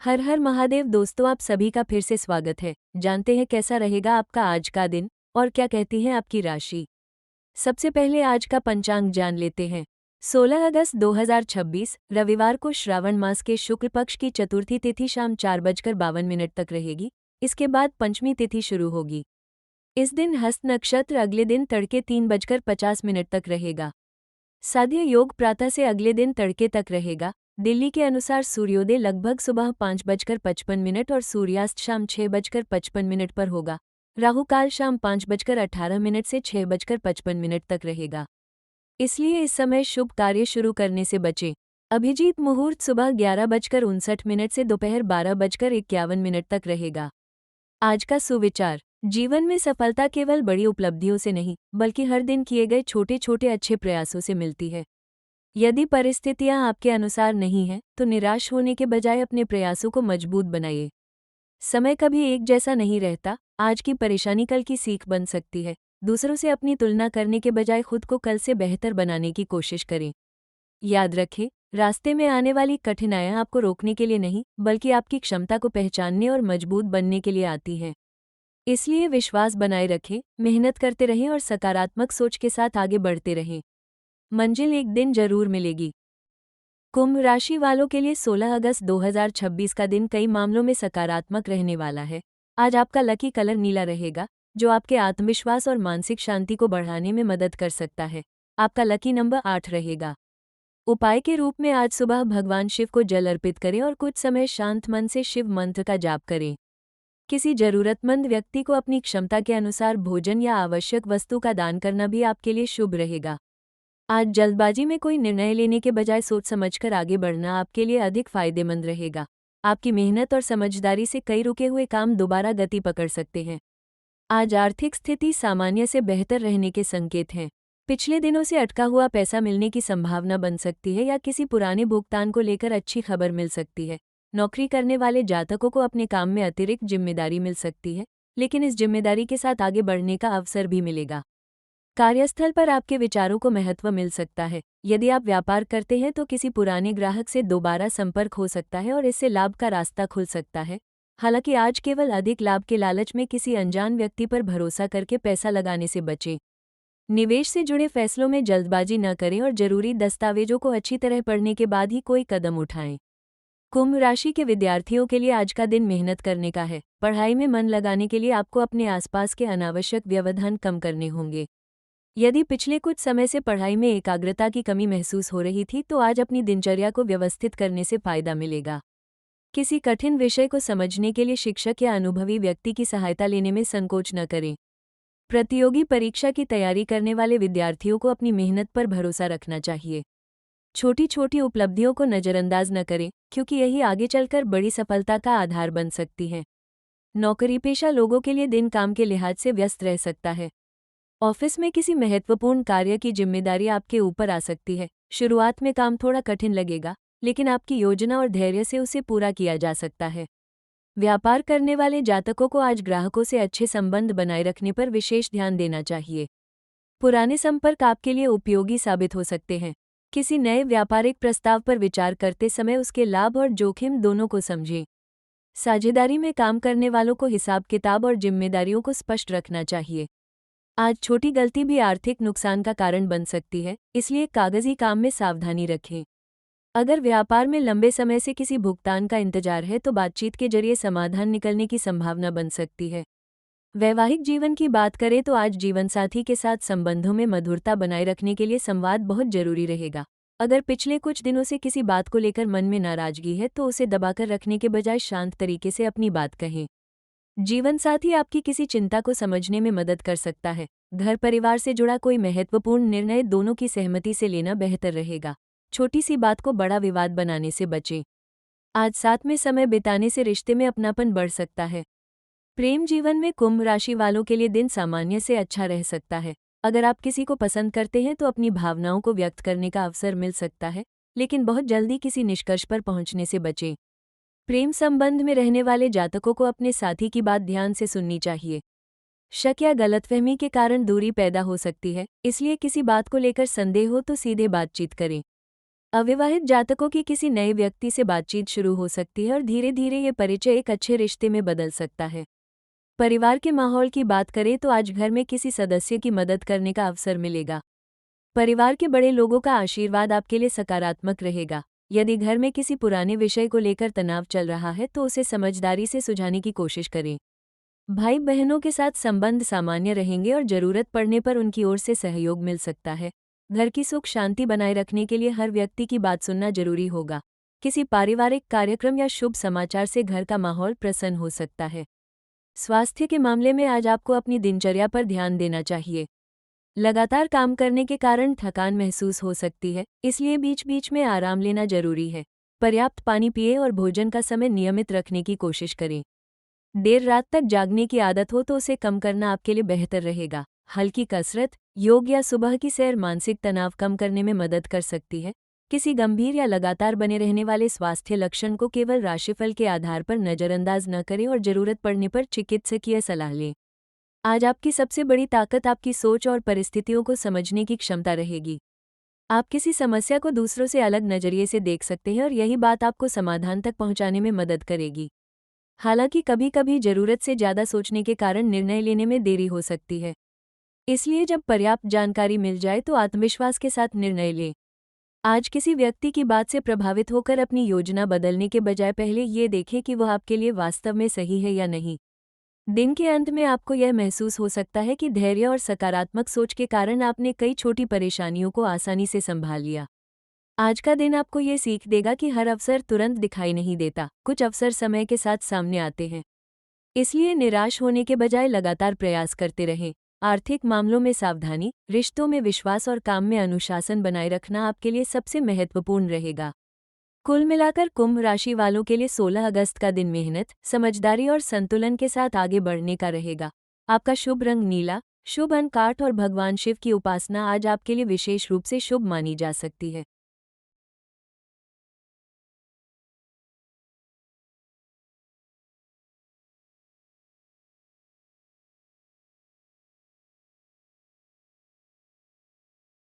हर हर महादेव दोस्तों, आप सभी का फिर से स्वागत है। जानते हैं कैसा रहेगा आपका आज का दिन और क्या कहती है आपकी राशि। सबसे पहले आज का पंचांग जान लेते हैं। 16 अगस्त 2026 रविवार को श्रावण मास के शुक्ल पक्ष की चतुर्थी तिथि शाम 4:52 तक रहेगी। इसके बाद पंचमी तिथि शुरू होगी। इस दिन हस्त नक्षत्र अगले दिन तड़के 3:50 तक रहेगा। साध्य योग प्रातः से अगले दिन तड़के तक रहेगा। दिल्ली के अनुसार सूर्योदय लगभग सुबह 5:55 और सूर्यास्त शाम 6:55 पर होगा। राहु काल शाम 5:18 से 6:55 तक रहेगा, इसलिए इस समय शुभ कार्य शुरू करने से बचें। अभिजीत मुहूर्त सुबह 11:59 से दोपहर 12:51 तक रहेगा। आज का सुविचार, जीवन में सफलता केवल बड़ी उपलब्धियों से नहीं बल्कि हर दिन किए गए छोटे छोटे अच्छे प्रयासों से मिलती है। यदि परिस्थितियां आपके अनुसार नहीं हैं तो निराश होने के बजाय अपने प्रयासों को मजबूत बनाइए। समय कभी एक जैसा नहीं रहता। आज की परेशानी कल की सीख बन सकती है। दूसरों से अपनी तुलना करने के बजाय खुद को कल से बेहतर बनाने की कोशिश करें। याद रखें, रास्ते में आने वाली कठिनाइयां आपको रोकने के लिए नहीं बल्कि आपकी क्षमता को पहचानने और मजबूत बनने के लिए आती हैं। इसलिए विश्वास बनाए रखें, मेहनत करते रहें और सकारात्मक सोच के साथ आगे बढ़ते रहें। मंजिल एक दिन जरूर मिलेगी। कुंभ राशि वालों के लिए 16 अगस्त 2026 का दिन कई मामलों में सकारात्मक रहने वाला है। आज आपका लकी कलर नीला रहेगा, जो आपके आत्मविश्वास और मानसिक शांति को बढ़ाने में मदद कर सकता है। आपका लकी नंबर 8 रहेगा। उपाय के रूप में आज सुबह भगवान शिव को जल अर्पित करें और कुछ समय शांत मन से शिव मंत्र का जाप करें। किसी जरूरतमंद व्यक्ति को अपनी क्षमता के अनुसार भोजन या आवश्यक वस्तु का दान करना भी आपके लिए शुभ रहेगा। आज जल्दबाजी में कोई निर्णय लेने के बजाय सोच समझकर आगे बढ़ना आपके लिए अधिक फायदेमंद रहेगा। आपकी मेहनत और समझदारी से कई रुके हुए काम दोबारा गति पकड़ सकते हैं। आज आर्थिक स्थिति सामान्य से बेहतर रहने के संकेत हैं। पिछले दिनों से अटका हुआ पैसा मिलने की संभावना बन सकती है या किसी पुराने भुगतान को लेकर अच्छी खबर मिल सकती है। नौकरी करने वाले जातकों को अपने काम में अतिरिक्त जिम्मेदारी मिल सकती है, लेकिन इस जिम्मेदारी के साथ आगे बढ़ने का अवसर भी मिलेगा। कार्यस्थल पर आपके विचारों को महत्व मिल सकता है। यदि आप व्यापार करते हैं तो किसी पुराने ग्राहक से दोबारा संपर्क हो सकता है और इससे लाभ का रास्ता खुल सकता है। हालांकि आज केवल अधिक लाभ के लालच में किसी अनजान व्यक्ति पर भरोसा करके पैसा लगाने से बचें। निवेश से जुड़े फैसलों में जल्दबाजी न करें और जरूरी दस्तावेजों को अच्छी तरह पढ़ने के बाद ही कोई कदम उठाएं। कुंभ राशि के विद्यार्थियों के लिए आज का दिन मेहनत करने का है। पढ़ाई में मन लगाने के लिए आपको अपने आसपास के अनावश्यक व्यवधान कम करने होंगे। यदि पिछले कुछ समय से पढ़ाई में एकाग्रता की कमी महसूस हो रही थी तो आज अपनी दिनचर्या को व्यवस्थित करने से फायदा मिलेगा। किसी कठिन विषय को समझने के लिए शिक्षक या अनुभवी व्यक्ति की सहायता लेने में संकोच न करें। प्रतियोगी परीक्षा की तैयारी करने वाले विद्यार्थियों को अपनी मेहनत पर भरोसा रखना चाहिए। छोटी छोटी उपलब्धियों को नज़रअंदाज न करें, क्योंकि यही आगे चलकर बड़ी सफलता का आधार बन सकती है। नौकरी पेशा लोगों के लिए दिन काम के लिहाज से व्यस्त रह सकता है। ऑफिस में किसी महत्वपूर्ण कार्य की जिम्मेदारी आपके ऊपर आ सकती है। शुरुआत में काम थोड़ा कठिन लगेगा, लेकिन आपकी योजना और धैर्य से उसे पूरा किया जा सकता है। व्यापार करने वाले जातकों को आज ग्राहकों से अच्छे संबंध बनाए रखने पर विशेष ध्यान देना चाहिए। पुराने संपर्क आपके लिए उपयोगी साबित हो सकते हैं। किसी नए व्यापारिक प्रस्ताव पर विचार करते समय उसके लाभ और जोखिम दोनों को समझें। साझेदारी में काम करने वालों को हिसाब किताब और जिम्मेदारियों को स्पष्ट रखना चाहिए। आज छोटी गलती भी आर्थिक नुकसान का कारण बन सकती है, इसलिए कागजी काम में सावधानी रखें। अगर व्यापार में लंबे समय से किसी भुगतान का इंतजार है तो बातचीत के जरिए समाधान निकलने की संभावना बन सकती है। वैवाहिक जीवन की बात करें तो आज जीवनसाथी के साथ संबंधों में मधुरता बनाए रखने के लिए संवाद बहुत जरूरी रहेगा। अगर पिछले कुछ दिनों से किसी बात को लेकर मन में नाराजगी है तो उसे दबाकर रखने के बजाय शांत तरीके से अपनी बात कहें। जीवनसाथी आपकी किसी चिंता को समझने में मदद कर सकता है। घर परिवार से जुड़ा कोई महत्वपूर्ण निर्णय दोनों की सहमति से लेना बेहतर रहेगा। छोटी सी बात को बड़ा विवाद बनाने से बचें। आज साथ में समय बिताने से रिश्ते में अपनापन बढ़ सकता है। प्रेम जीवन में कुंभ राशि वालों के लिए दिन सामान्य से अच्छा रह सकता है। अगर आप किसी को पसंद करते हैं तो अपनी भावनाओं को व्यक्त करने का अवसर मिल सकता है, लेकिन बहुत जल्दी किसी निष्कर्ष पर पहुंचने से बचें। प्रेम संबंध में रहने वाले जातकों को अपने साथी की बात ध्यान से सुननी चाहिए। शक या गलतफहमी के कारण दूरी पैदा हो सकती है, इसलिए किसी बात को लेकर संदेह हो तो सीधे बातचीत करें। अविवाहित जातकों की किसी नए व्यक्ति से बातचीत शुरू हो सकती है और धीरे धीरे ये परिचय एक अच्छे रिश्ते में बदल सकता है। परिवार के माहौल की बात करें तो आज घर में किसी सदस्य की मदद करने का अवसर मिलेगा। परिवार के बड़े लोगों का आशीर्वाद आपके लिए सकारात्मक रहेगा। यदि घर में किसी पुराने विषय को लेकर तनाव चल रहा है तो उसे समझदारी से सुलझाने की कोशिश करें। भाई बहनों के साथ संबंध सामान्य रहेंगे और जरूरत पड़ने पर उनकी ओर से सहयोग मिल सकता है। घर की सुख शांति बनाए रखने के लिए हर व्यक्ति की बात सुनना जरूरी होगा। किसी पारिवारिक कार्यक्रम या शुभ समाचार से घर का माहौल प्रसन्न हो सकता है। स्वास्थ्य के मामले में आज आपको अपनी दिनचर्या पर ध्यान देना चाहिए। लगातार काम करने के कारण थकान महसूस हो सकती है, इसलिए बीच बीच में आराम लेना जरूरी है। पर्याप्त पानी पिए और भोजन का समय नियमित रखने की कोशिश करें। देर रात तक जागने की आदत हो तो उसे कम करना आपके लिए बेहतर रहेगा। हल्की कसरत, योग या सुबह की सैर मानसिक तनाव कम करने में मदद कर सकती है। किसी गंभीर या लगातार बने रहने वाले स्वास्थ्य लक्षण को केवल राशिफल के आधार पर नज़रअंदाज न करें और जरूरत पड़ने पर चिकित्सकीय सलाह लें। आज आपकी सबसे बड़ी ताकत आपकी सोच और परिस्थितियों को समझने की क्षमता रहेगी। आप किसी समस्या को दूसरों से अलग नजरिए से देख सकते हैं और यही बात आपको समाधान तक पहुंचाने में मदद करेगी। हालांकि कभी कभी जरूरत से ज़्यादा सोचने के कारण निर्णय लेने में देरी हो सकती है। इसलिए जब पर्याप्त जानकारी मिल जाए तो आत्मविश्वास के साथ निर्णय लें। आज किसी व्यक्ति की बात से प्रभावित होकर अपनी योजना बदलने के बजाय पहले ये देखें कि वह आपके लिए वास्तव में सही है या नहीं। दिन के अंत में आपको यह महसूस हो सकता है कि धैर्य और सकारात्मक सोच के कारण आपने कई छोटी परेशानियों को आसानी से संभाल लिया। आज का दिन आपको ये सीख देगा कि हर अवसर तुरंत दिखाई नहीं देता, कुछ अवसर समय के साथ सामने आते हैं। इसलिए निराश होने के बजाय लगातार प्रयास करते रहें। आर्थिक मामलों में सावधानी, रिश्तों में विश्वास और काम में अनुशासन बनाए रखना आपके लिए सबसे महत्वपूर्ण रहेगा। कुल मिलाकर कुंभ राशि वालों के लिए 16 अगस्त का दिन मेहनत, समझदारी और संतुलन के साथ आगे बढ़ने का रहेगा। आपका शुभ रंग नीला, शुभ अंक 8 और भगवान शिव की उपासना आज आपके लिए विशेष रूप से शुभ मानी जा सकती है।